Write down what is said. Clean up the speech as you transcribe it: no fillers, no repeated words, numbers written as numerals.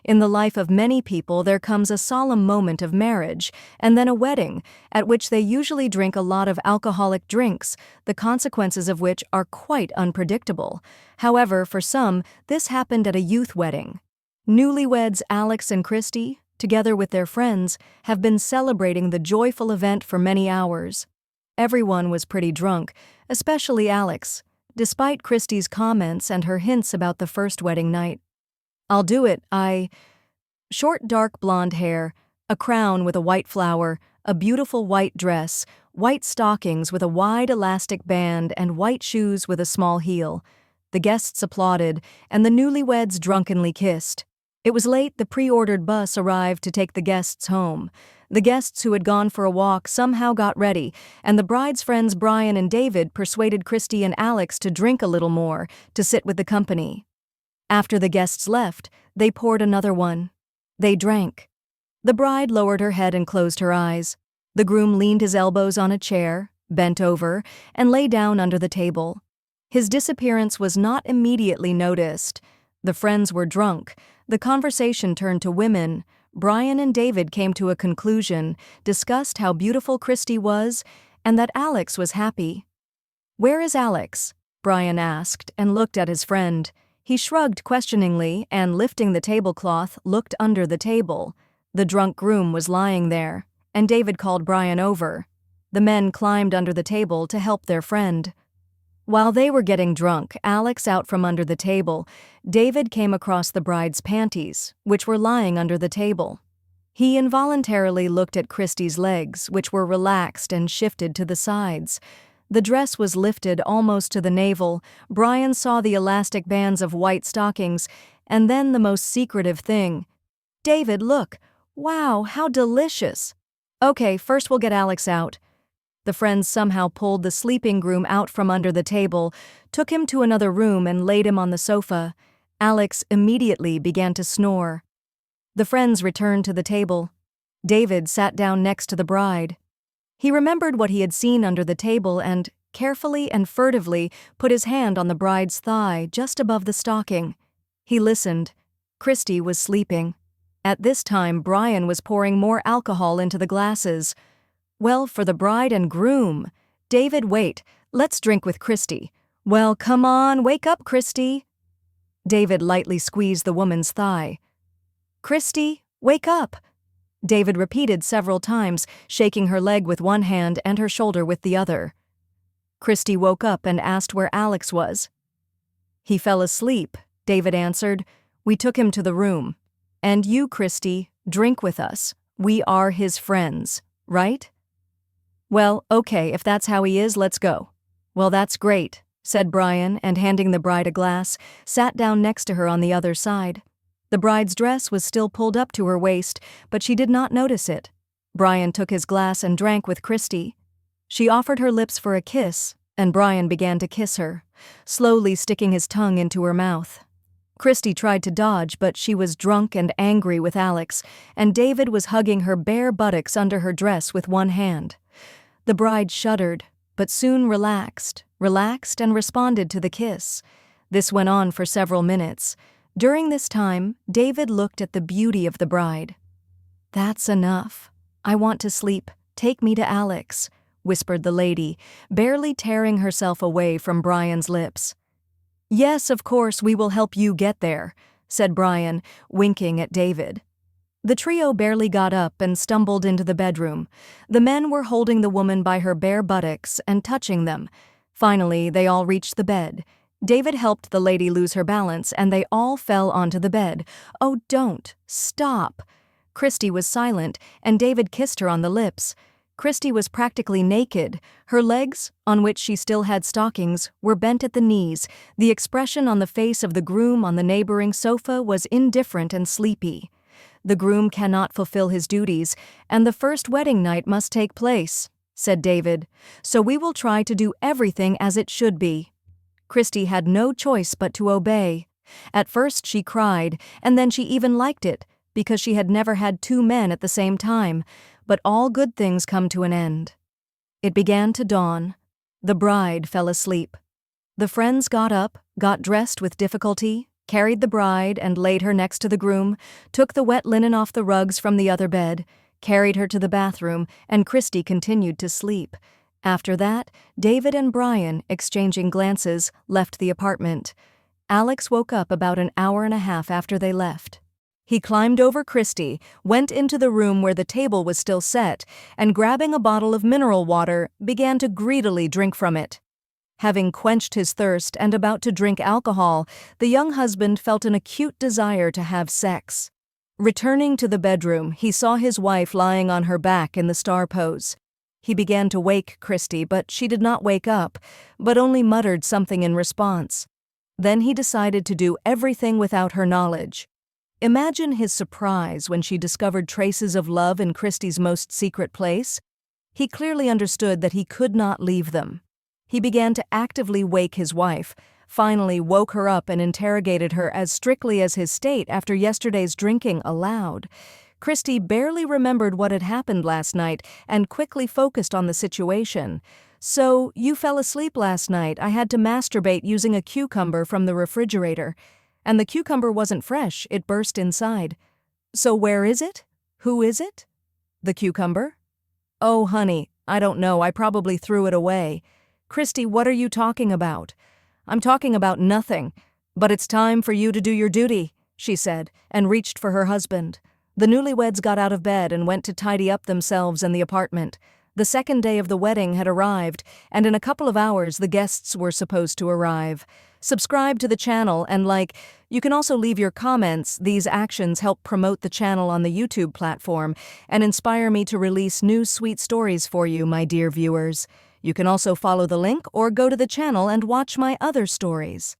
In the life of many people, there comes a solemn moment of marriage, and then a wedding, at which they usually drink a lot of alcoholic drinks, the consequences of which are quite unpredictable. However, for some, this happened at a youth wedding. Newlyweds Alex and Christy, together with their friends, have been celebrating the joyful event for many hours. Everyone was pretty drunk, especially Alex, despite Christy's comments and her hints about the first wedding night. "I'll do it, Short dark blonde hair, a crown with a white flower, a beautiful white dress, white stockings with a wide elastic band, and white shoes with a small heel. The guests applauded, and the newlyweds drunkenly kissed. It was late. The pre-ordered bus arrived to take the guests home. The guests who had gone for a walk somehow got ready, and the bride's friends Brian and David persuaded Christy and Alex to drink a little more, to sit with the company. After the guests left, they poured another one. They drank. The bride lowered her head and closed her eyes. The groom leaned his elbows on a chair, bent over, and lay down under the table. His disappearance was not immediately noticed. The friends were drunk. The conversation turned to women. Brian and David came to a conclusion, discussed how beautiful Christy was, and that Alex was happy. "Where is Alex?" Brian asked, and looked at his friend. He shrugged questioningly and, lifting the tablecloth, looked under the table. The drunk groom was lying there, and David called Brian over. The men climbed under the table to help their friend. While they were getting drunk, Alex out from under the table, David came across the bride's panties, which were lying under the table. He involuntarily looked at Christy's legs, which were relaxed and shifted to the sides. The dress was lifted almost to the navel. Brian saw the elastic bands of white stockings, and then the most secretive thing. "David, look! Wow, how delicious!" "Okay, first we'll get Alex out." The friends somehow pulled the sleeping groom out from under the table, took him to another room and laid him on the sofa. Alex immediately began to snore. The friends returned to the table. David sat down next to the bride. He remembered what he had seen under the table and, carefully and furtively, put his hand on the bride's thigh just above the stocking. He listened. Christy was sleeping. At this time, Brian was pouring more alcohol into the glasses. "Well, for the bride and groom." "David, wait. Let's drink with Christy." "Well, come on, wake up, Christy." David lightly squeezed the woman's thigh. "Christy, wake up." David repeated several times, shaking her leg with one hand and her shoulder with the other. Christy woke up and asked where Alex was. "He fell asleep," David answered. "We took him to the room. And you, Christy, drink with us. We are his friends, right?" "Well, okay, if that's how he is, let's go." "Well, that's great," said Brian, and handing the bride a glass, sat down next to her on the other side. The bride's dress was still pulled up to her waist, but she did not notice it. Brian took his glass and drank with Christy. She offered her lips for a kiss, and Brian began to kiss her, slowly sticking his tongue into her mouth. Christy tried to dodge, but she was drunk and angry with Alex, and David was hugging her bare buttocks under her dress with one hand. The bride shuddered, but soon relaxed and responded to the kiss. This went on for several minutes. During this time, David looked at the beauty of the bride. "That's enough. I want to sleep. Take me to Alex," whispered the lady, barely tearing herself away from Brian's lips. "Yes, of course, we will help you get there," said Brian, winking at David. The trio barely got up and stumbled into the bedroom. The men were holding the woman by her bare buttocks and touching them. Finally, they all reached the bed. David helped the lady lose her balance, and they all fell onto the bed. "Oh, don't! Stop!" Christy was silent, and David kissed her on the lips. Christy was practically naked. Her legs, on which she still had stockings, were bent at the knees. The expression on the face of the groom on the neighboring sofa was indifferent and sleepy. "The groom cannot fulfill his duties, and the first wedding night must take place," said David. "So we will try to do everything as it should be." Christy had no choice but to obey. At first she cried, and then she even liked it, because she had never had two men at the same time, but all good things come to an end. It began to dawn. The bride fell asleep. The friends got up, got dressed with difficulty, carried the bride and laid her next to the groom, took the wet linen off the rugs from the other bed, carried her to the bathroom, and Christy continued to sleep. After that, David and Brian, exchanging glances, left the apartment. Alex woke up about an hour and a half after they left. He climbed over Christy, went into the room where the table was still set, and grabbing a bottle of mineral water, began to greedily drink from it. Having quenched his thirst and about to drink alcohol, the young husband felt an acute desire to have sex. Returning to the bedroom, he saw his wife lying on her back in the star pose. He began to wake Christy, but she did not wake up, but only muttered something in response. Then he decided to do everything without her knowledge. Imagine his surprise when she discovered traces of love in Christy's most secret place. He clearly understood that he could not leave them. He began to actively wake his wife, finally woke her up and interrogated her as strictly as his state after yesterday's drinking allowed. Christy barely remembered what had happened last night and quickly focused on the situation. "So, you fell asleep last night. I had to masturbate using a cucumber from the refrigerator. And the cucumber wasn't fresh, it burst inside. So where is it? Who is it? The cucumber? Oh, honey, I don't know, I probably threw it away. Christy, what are you talking about? I'm talking about nothing. But it's time for you to do your duty," she said, and reached for her husband. The newlyweds got out of bed and went to tidy up themselves and the apartment. The second day of the wedding had arrived, and in a couple of hours the guests were supposed to arrive. Subscribe to the channel and like. You can also leave your comments. These actions help promote the channel on the YouTube platform and inspire me to release new sweet stories for you, my dear viewers. You can also follow the link or go to the channel and watch my other stories.